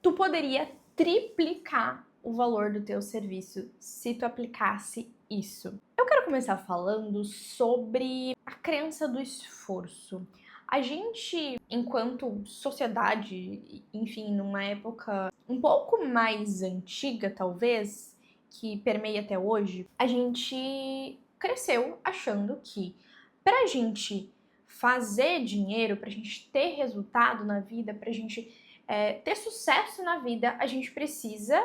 tu poderia triplicar o valor do teu serviço se tu aplicasse isso. Eu quero começar falando sobre a crença do esforço. A gente, enquanto sociedade, enfim, numa época um pouco mais antiga, talvez, que permeia até hoje, a gente cresceu achando que pra gente fazer dinheiro, pra gente ter resultado na vida, pra gente ter sucesso na vida, a gente precisa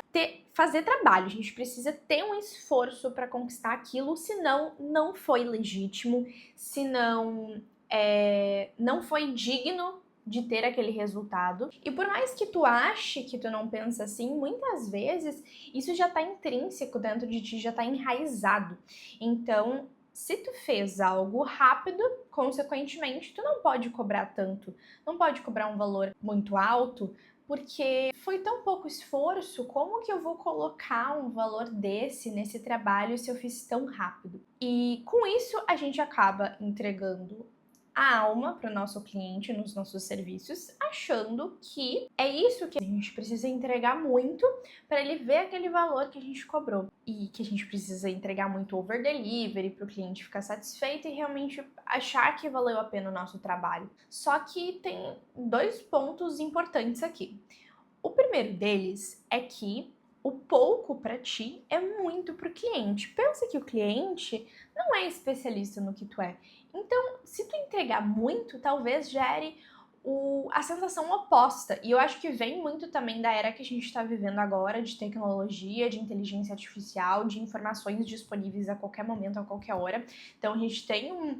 fazer trabalho, a gente precisa ter um esforço para conquistar aquilo, senão não foi legítimo, senão não foi digno de ter aquele resultado. E por mais que tu ache que tu não pensa assim, muitas vezes isso já tá intrínseco dentro de ti, já tá enraizado. Então, se tu fez algo rápido, consequentemente, tu não pode cobrar tanto, não pode cobrar um valor muito alto, porque foi tão pouco esforço, como que eu vou colocar um valor desse nesse trabalho se eu fiz tão rápido? E com isso a gente acaba entregando a alma para o nosso cliente nos nossos serviços, achando que é isso que a gente precisa entregar muito para ele ver aquele valor que a gente cobrou. E que a gente precisa entregar muito over delivery para o cliente ficar satisfeito e realmente achar que valeu a pena o nosso trabalho. Só que tem dois pontos importantes aqui. O primeiro deles é que o pouco para ti é muito para o cliente. Pensa que o cliente não é especialista no que tu é. Então, se tu entregar muito, talvez gere a sensação oposta. E eu acho que vem muito também da era que a gente está vivendo agora, de tecnologia, de inteligência artificial, de informações disponíveis a qualquer momento, a qualquer hora. Então, a gente tem uma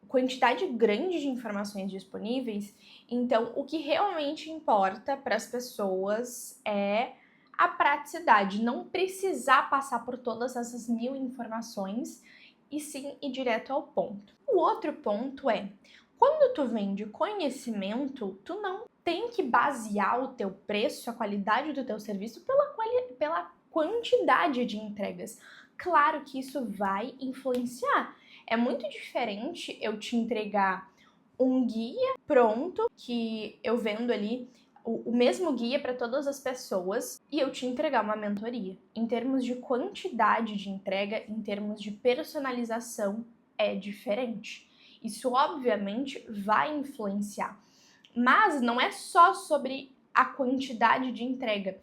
quantidade grande de informações disponíveis. Então, o que realmente importa para as pessoas é a praticidade, não precisar passar por todas essas 1000 informações e sim ir direto ao ponto. O outro ponto é, quando tu vende conhecimento, tu não tem que basear o teu preço, a qualidade do teu serviço pela quantidade de entregas. Claro que isso vai influenciar. É muito diferente eu te entregar um guia pronto, que eu vendo ali o mesmo guia para todas as pessoas, e eu te entregar uma mentoria. Em termos de quantidade de entrega, em termos de personalização, é diferente. Isso obviamente vai influenciar. Mas não é só sobre a quantidade de entrega.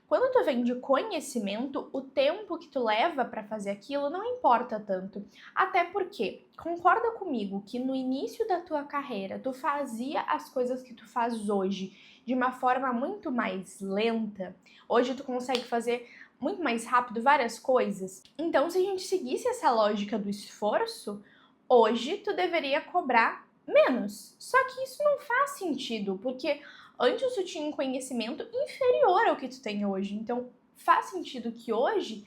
Quando tu vende conhecimento, o tempo que tu leva para fazer aquilo não importa tanto. Até porque, concorda comigo que no início da tua carreira, tu fazia as coisas que tu faz hoje de uma forma muito mais lenta. Hoje tu consegue fazer muito mais rápido várias coisas. Então, se a gente seguisse essa lógica do esforço, hoje tu deveria cobrar menos. Só que isso não faz sentido, porque antes tu tinha um conhecimento inferior ao que tu tem hoje. Então, faz sentido que hoje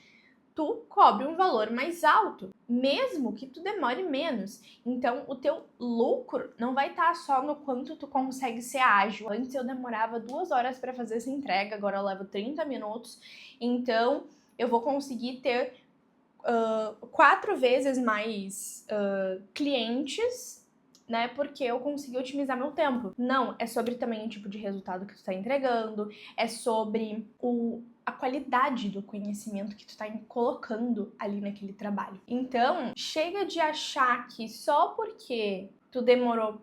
tu cobre um valor mais alto, mesmo que tu demore menos. Então, o teu lucro não vai estar só no quanto tu consegue ser ágil. Antes eu demorava 2 horas para fazer essa entrega, agora eu levo 30 minutos. Então, eu vou conseguir ter 4 vezes mais clientes, né? Porque eu consegui otimizar meu tempo. Não, é sobre também o tipo de resultado que tu tá entregando, é sobre a qualidade do conhecimento que tu tá colocando ali naquele trabalho. Então, chega de achar que só porque tu demorou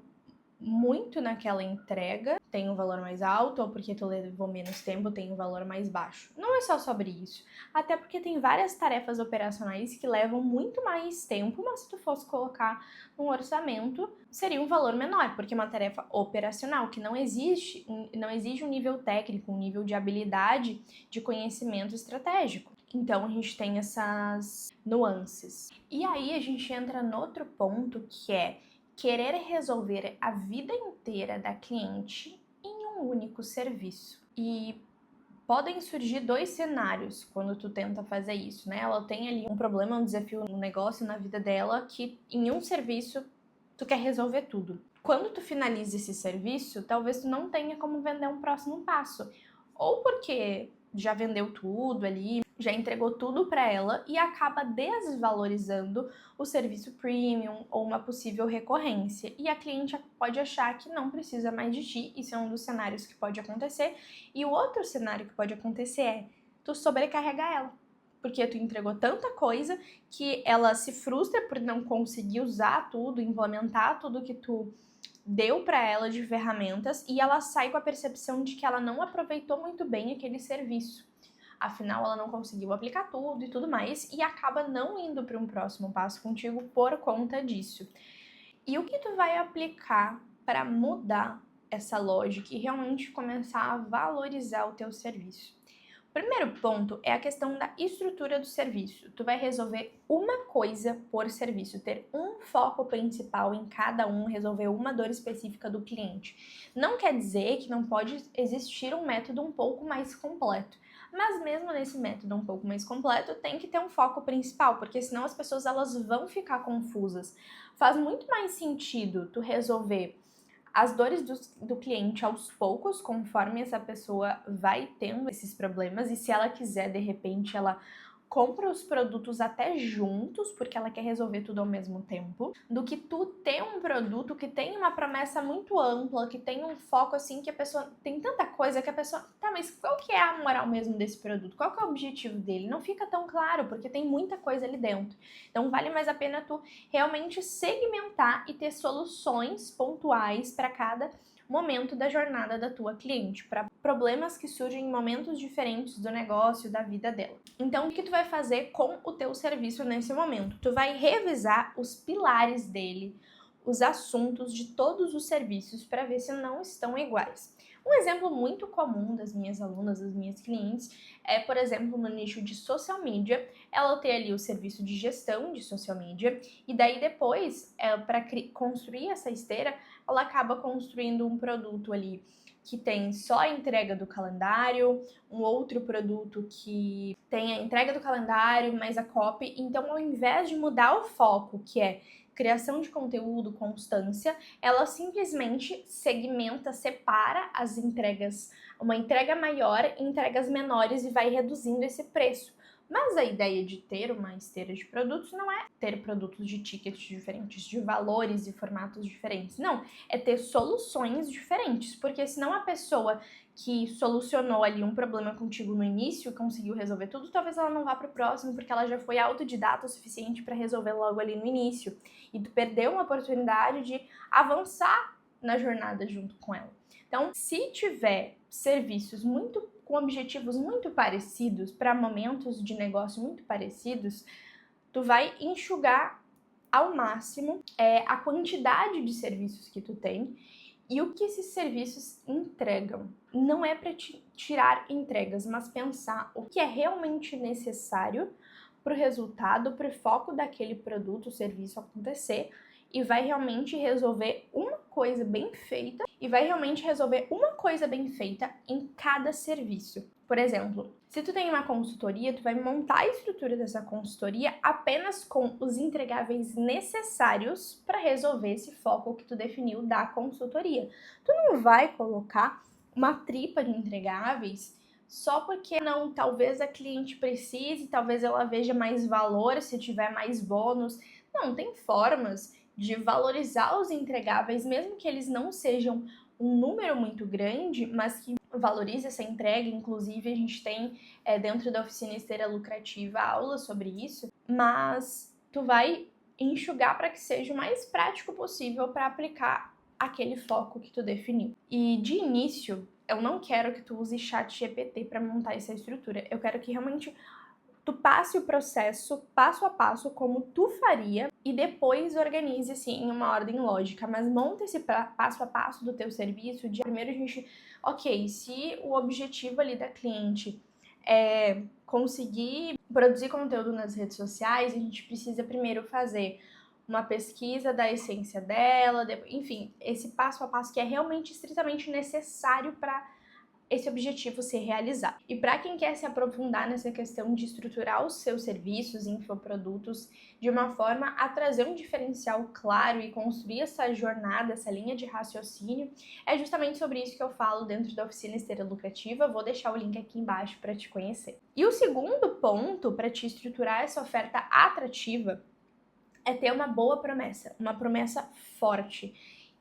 muito naquela entrega tem um valor mais alto, ou porque tu levou menos tempo tem um valor mais baixo. Não é só sobre isso. Até porque tem várias tarefas operacionais que levam muito mais tempo, mas se tu fosse colocar num orçamento, seria um valor menor, porque é uma tarefa operacional que não exige um nível técnico, um nível de habilidade, de conhecimento estratégico. Então a gente tem essas nuances. E aí a gente entra no outro ponto, que é querer resolver a vida inteira da cliente em um único serviço. E podem surgir 2 cenários quando tu tenta fazer isso, né? Ela tem ali um problema, um desafio no negócio, na vida dela, que em um serviço tu quer resolver tudo. Quando tu finaliza esse serviço, talvez tu não tenha como vender um próximo passo. Ou porque já vendeu tudo ali, já entregou tudo para ela e acaba desvalorizando o serviço premium ou uma possível recorrência. E a cliente pode achar que não precisa mais de ti, isso é um dos cenários que pode acontecer. E o outro cenário que pode acontecer é tu sobrecarregar ela, porque tu entregou tanta coisa que ela se frustra por não conseguir usar tudo, implementar tudo que tu deu para ela de ferramentas e ela sai com a percepção de que ela não aproveitou muito bem aquele serviço. Afinal, ela não conseguiu aplicar tudo e tudo mais e acaba não indo para um próximo passo contigo por conta disso. E o que tu vai aplicar para mudar essa lógica e realmente começar a valorizar o teu serviço? O primeiro ponto é a questão da estrutura do serviço. Tu vai resolver uma coisa por serviço, ter um foco principal em cada um, resolver uma dor específica do cliente. Não quer dizer que não pode existir um método um pouco mais completo, mas mesmo nesse método um pouco mais completo, tem que ter um foco principal, porque senão as pessoas elas vão ficar confusas. Faz muito mais sentido tu resolver as dores do cliente aos poucos, conforme essa pessoa vai tendo esses problemas, e se ela quiser, de repente, ela compra os produtos até juntos, porque ela quer resolver tudo ao mesmo tempo, do que tu ter um produto que tem uma promessa muito ampla, que tem um foco assim, que a pessoa tem tanta coisa que a pessoa, tá, mas qual que é a moral mesmo desse produto? Qual que é o objetivo dele? Não fica tão claro, porque tem muita coisa ali dentro. Então vale mais a pena tu realmente segmentar e ter soluções pontuais para cada momento da jornada da tua cliente, para problemas que surgem em momentos diferentes do negócio, da vida dela. Então, o que tu vai fazer com o teu serviço nesse momento? Tu vai revisar os pilares dele, os assuntos de todos os serviços para ver se não estão iguais. Um exemplo muito comum das minhas alunas, das minhas clientes, é, por exemplo, no nicho de social media, ela tem ali o serviço de gestão de social media, e daí depois, para construir essa esteira, ela acaba construindo um produto ali que tem só a entrega do calendário, um outro produto que tem a entrega do calendário, mais a copy. Então, ao invés de mudar o foco, que é criação de conteúdo, constância, ela simplesmente segmenta, separa as entregas, uma entrega maior em entregas menores e vai reduzindo esse preço. Mas a ideia de ter uma esteira de produtos não é ter produtos de tickets diferentes, de valores e formatos diferentes. Não, é ter soluções diferentes, porque senão a pessoa que solucionou ali um problema contigo no início, conseguiu resolver tudo, talvez ela não vá para o próximo, porque ela já foi autodidata o suficiente para resolver logo ali no início. E tu perdeu uma oportunidade de avançar na jornada junto com ela. Então, se tiver serviços com objetivos muito parecidos, para momentos de negócio muito parecidos, tu vai enxugar ao máximo a quantidade de serviços que tu tem e o que esses serviços entregam. Não é para tirar entregas, mas pensar o que é realmente necessário para o resultado, para o foco daquele produto ou serviço acontecer, e vai realmente resolver uma coisa bem feita em cada serviço. Por exemplo, se tu tem uma consultoria, tu vai montar a estrutura dessa consultoria apenas com os entregáveis necessários para resolver esse foco que tu definiu da consultoria. Tu não vai colocar uma tripa de entregáveis só porque não, talvez a cliente precise, talvez ela veja mais valor se tiver mais bônus. Não, tem formas de valorizar os entregáveis, mesmo que eles não sejam um número muito grande, mas que valorize essa entrega. Inclusive, a gente tem dentro da oficina Esteira Lucrativa aula sobre isso, mas tu vai enxugar para que seja o mais prático possível para aplicar aquele foco que tu definiu. E de início, eu não quero que tu use ChatGPT para montar essa estrutura. Eu quero que realmente tu passe o processo passo a passo como tu faria e depois organize assim em uma ordem lógica, mas monta esse passo a passo do teu serviço. Primeiro a gente, ok, se o objetivo ali da cliente é conseguir produzir conteúdo nas redes sociais, a gente precisa primeiro fazer uma pesquisa da essência dela, enfim, esse passo a passo que é realmente estritamente necessário para esse objetivo ser realizado. E para quem quer se aprofundar nessa questão de estruturar os seus serviços, infoprodutos, de uma forma a trazer um diferencial claro e construir essa jornada, essa linha de raciocínio, é justamente sobre isso que eu falo dentro da Oficina Esteira Lucrativa. Vou deixar o link aqui embaixo para te conhecer. E o segundo ponto para te estruturar essa oferta atrativa é ter uma boa promessa, uma promessa forte.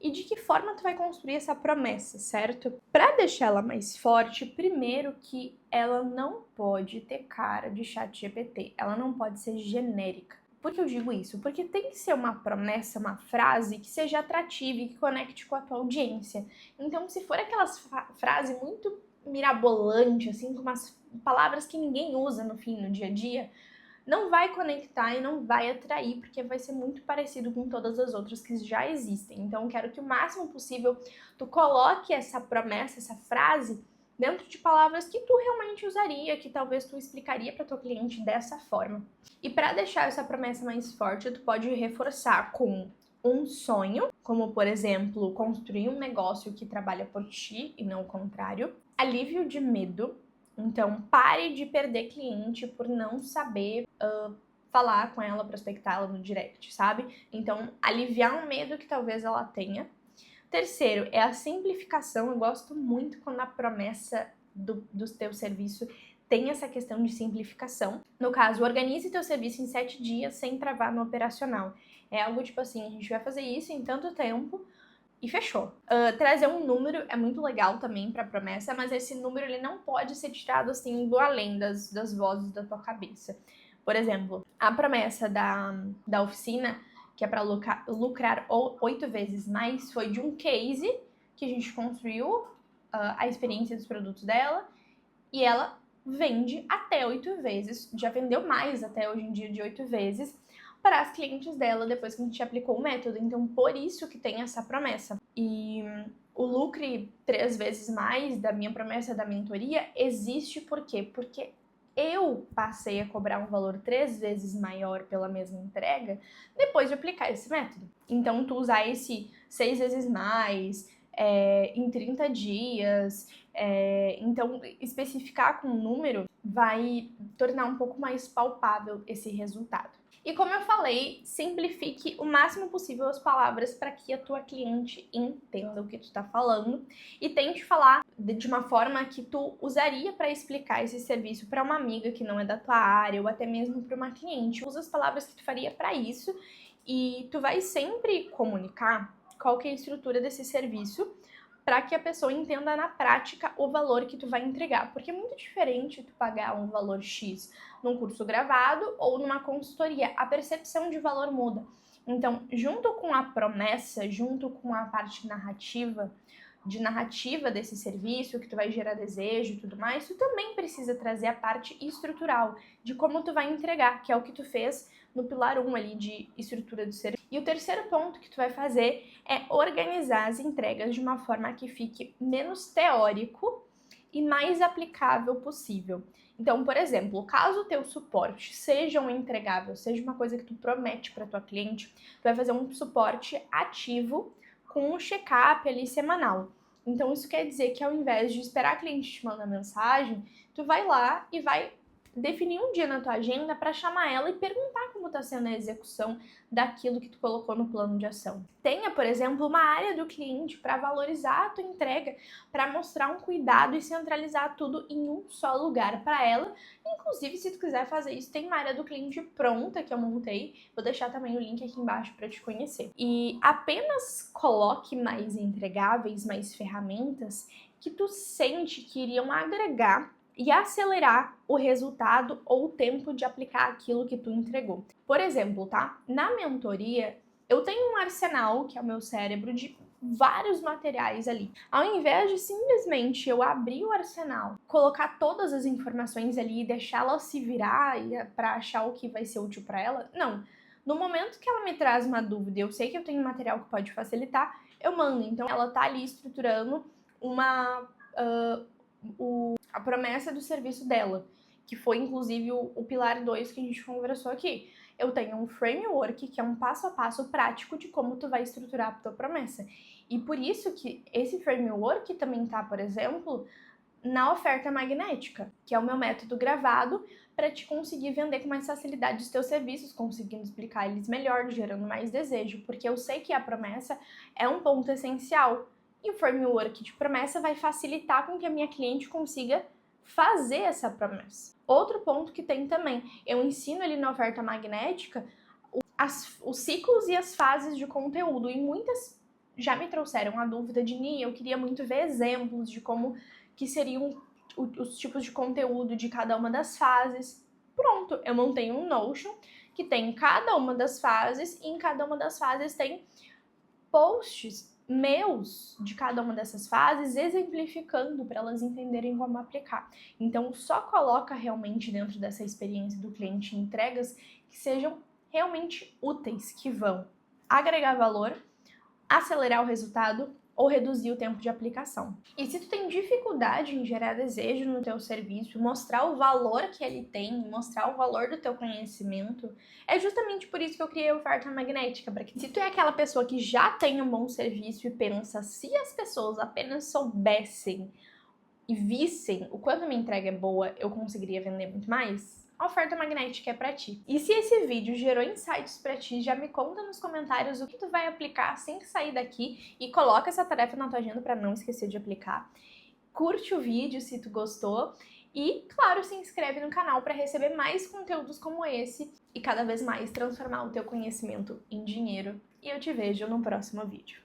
E de que forma tu vai construir essa promessa, certo? Para deixar ela mais forte, primeiro que ela não pode ter cara de ChatGPT, ela não pode ser genérica. Por que eu digo isso? Porque tem que ser uma promessa, uma frase que seja atrativa e que conecte com a tua audiência. Então, se for aquelas frase muito mirabolante, assim, com umas palavras que ninguém usa no dia a dia, não vai conectar e não vai atrair, porque vai ser muito parecido com todas as outras que já existem. Então, eu quero que o máximo possível tu coloque essa promessa, essa frase, dentro de palavras que tu realmente usaria, que talvez tu explicaria para tua cliente dessa forma. E para deixar essa promessa mais forte, tu pode reforçar com um sonho, como por exemplo, construir um negócio que trabalha por ti e não o contrário. Alívio de medo. Então, pare de perder cliente por não saber falar com ela, prospectá-la no direct, sabe? Então, aliviar um medo que talvez ela tenha. Terceiro, é a simplificação. Eu gosto muito quando a promessa do teu serviço tem essa questão de simplificação. No caso, organize teu serviço em 7 dias sem travar no operacional. É algo tipo assim, a gente vai fazer isso em tanto tempo, e fechou. Trazer um número é muito legal também para promessa, mas esse número ele não pode ser tirado assim do além das vozes da tua cabeça. Por exemplo, a promessa da oficina, que é para lucrar 8 vezes mais, foi de um case que a gente construiu a experiência dos produtos dela e ela vende até 8 vezes, já vendeu mais até hoje em dia de 8 vezes, para as clientes dela depois que a gente aplicou o método. Então, por isso que tem essa promessa. E o lucre 3 vezes mais da minha promessa da mentoria existe por quê? Porque eu passei a cobrar um valor 3 vezes maior pela mesma entrega depois de aplicar esse método. Então, tu usar esse 6 vezes mais em 30 dias, então especificar com um número vai tornar um pouco mais palpável esse resultado. E como eu falei, simplifique o máximo possível as palavras para que a tua cliente entenda o que tu está falando e tente falar de uma forma que tu usaria para explicar esse serviço para uma amiga que não é da tua área ou até mesmo para uma cliente. Usa as palavras que tu faria para isso e tu vai sempre comunicar qual que é a estrutura desse serviço para que a pessoa entenda na prática o valor que tu vai entregar. Porque é muito diferente tu pagar um valor X num curso gravado ou numa consultoria. A percepção de valor muda. Então, junto com a promessa, junto com a parte narrativa desse serviço, que tu vai gerar desejo e tudo mais, tu também precisa trazer a parte estrutural de como tu vai entregar, que é o que tu fez no pilar 1 ali de estrutura do serviço. E o terceiro ponto que tu vai fazer é organizar as entregas de uma forma que fique menos teórico e mais aplicável possível. Então, por exemplo, caso o teu suporte seja um entregável, seja uma coisa que tu promete para tua cliente, tu vai fazer um suporte ativo com um check-up ali semanal. Então, isso quer dizer que ao invés de esperar a cliente te mandar mensagem, tu vai lá e vai definir um dia na tua agenda para chamar ela e perguntar como está sendo a execução daquilo que tu colocou no plano de ação. Tenha, por exemplo, uma área do cliente para valorizar a tua entrega, para mostrar um cuidado e centralizar tudo em um só lugar para ela. Inclusive, se tu quiser fazer isso, tem uma área do cliente pronta que eu montei. Vou deixar também o link aqui embaixo para te conhecer. E apenas coloque mais entregáveis, mais ferramentas que tu sente que iriam agregar e acelerar o resultado ou o tempo de aplicar aquilo que tu entregou. Por exemplo, tá? Na mentoria, eu tenho um arsenal, que é o meu cérebro, de vários materiais ali. Ao invés de simplesmente eu abrir o arsenal, colocar todas as informações ali e deixá-la se virar para achar o que vai ser útil para ela, não. No momento que ela me traz uma dúvida, eu sei que eu tenho material que pode facilitar, eu mando. Então, ela tá ali estruturando a promessa do serviço dela, que foi inclusive o pilar 2 que a gente conversou aqui. Eu tenho um framework que é um passo a passo prático de como tu vai estruturar a tua promessa. E por isso que esse framework também tá, por exemplo, na oferta magnética, que é o meu método gravado para te conseguir vender com mais facilidade os teus serviços, conseguindo explicar eles melhor, gerando mais desejo, porque eu sei que a promessa é um ponto essencial e o framework de promessa vai facilitar com que a minha cliente consiga fazer essa promessa. Outro ponto que tem também, eu ensino ali na oferta magnética os ciclos e as fases de conteúdo, e muitas já me trouxeram a dúvida de Ni, eu queria muito ver exemplos de como que seriam os tipos de conteúdo de cada uma das fases. Pronto, eu montei um Notion que tem cada uma das fases, e em cada uma das fases tem posts meus de cada uma dessas fases, exemplificando para elas entenderem como aplicar. Então, só coloca realmente dentro dessa experiência do cliente entregas que sejam realmente úteis, que vão agregar valor, acelerar o resultado ou reduzir o tempo de aplicação. E se tu tem dificuldade em gerar desejo no teu serviço, mostrar o valor que ele tem, mostrar o valor do teu conhecimento, é justamente por isso que eu criei a oferta magnética, para que se tu é aquela pessoa que já tem um bom serviço e pensa, se as pessoas apenas soubessem e vissem o quanto a minha entrega é boa, eu conseguiria vender muito mais, a oferta magnética é pra ti. E se esse vídeo gerou insights pra ti, já me conta nos comentários o que tu vai aplicar assim que sair daqui e coloca essa tarefa na tua agenda pra não esquecer de aplicar. Curte o vídeo se tu gostou e, claro, se inscreve no canal para receber mais conteúdos como esse e cada vez mais transformar o teu conhecimento em dinheiro. E eu te vejo no próximo vídeo.